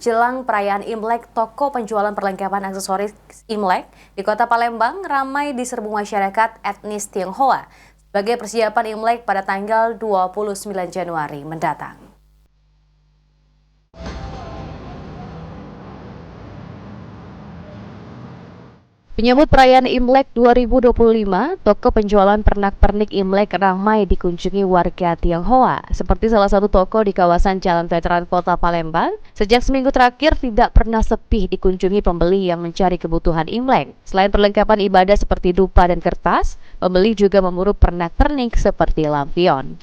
jelang perayaan Imlek, toko penjualan perlengkapan aksesoris Imlek di Kota Palembang ramai diserbu masyarakat etnis Tionghoa sebagai persiapan Imlek pada tanggal 29 Januari mendatang. Menyambut perayaan Imlek 2025, toko penjualan pernak-pernik Imlek ramai dikunjungi warga Tionghoa. Seperti salah satu toko di kawasan Jalan Veteran Kota Palembang, sejak seminggu terakhir tidak pernah sepi dikunjungi pembeli yang mencari kebutuhan Imlek. Selain perlengkapan ibadah seperti dupa dan kertas, pembeli juga memburu pernak-pernik seperti lampion.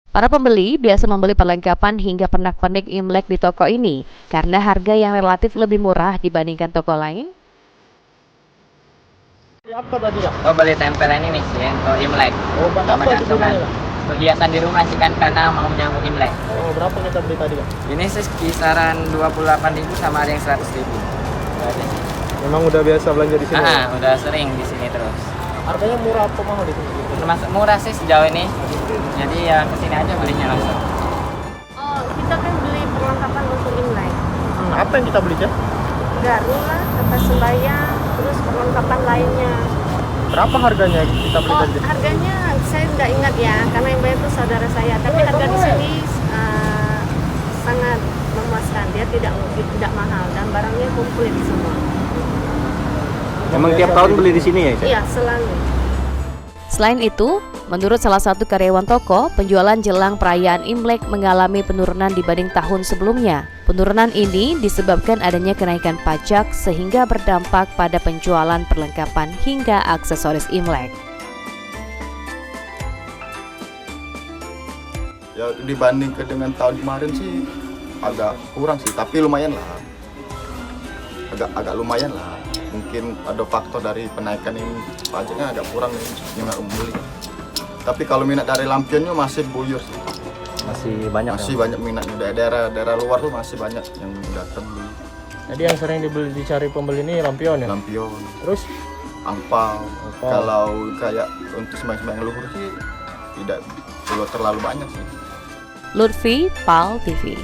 Para pembeli biasa membeli perlengkapan hingga pernak-pernik Imlek di toko ini karena harga yang relatif lebih murah dibandingkan toko lain. Apa tadi ya? Oh, beli tempelan ini sih untuk Imlek. Oh, apa itu sebenarnya? Kegiatan di rumah sih kan karena mau menyambut Imlek. Oh, berapa kita beli tadi ya? Ini sih kisaran 28.000 sama ada yang 100.000. Memang udah biasa belanja di sini. Udah sering di sini terus. Harganya murah apa mahal di sini? Termasuk murah sih sejauh ini. Jadi ya kesini aja belinya langsung. Oh, kita kan beli perlengkapan untuk Imlek. Apa yang kita beli, Cah? Garu lah, kertas sembahyang, terus perlengkapan lainnya. Berapa harganya kita beli Oh, tadi? harganya saya nggak ingat ya, karena yang bayar itu saudara saya. Tapi harga di sini sangat memuaskan. Dia tidak mahal dan barangnya komplit semua. Memang tiap tahun beli di sini ya, Cah? Iya, selalu. Selain itu, menurut salah satu karyawan toko, penjualan jelang perayaan Imlek mengalami penurunan dibanding tahun sebelumnya. Penurunan ini disebabkan adanya kenaikan pajak sehingga berdampak pada penjualan perlengkapan hingga aksesoris Imlek. Ya dibandingkan dengan tahun kemarin sih agak kurang sih, tapi lumayan lah. Agak lumayan lah. Mungkin ada faktor dari penaikan ini pajaknya agak kurang nih minat membeli. Tapi kalau minat dari lampionnya masih buyur sih. Masih banyak. Masih banyak minatnya. Daerah luar tuh masih banyak yang datang beli. Jadi yang sering dicari pembeli ini lampion ya? Lampion, Terus angpau. Kalau kayak untuk sembahyang luhur sih tidak terlalu banyak sih. Lutfi, PAL TV.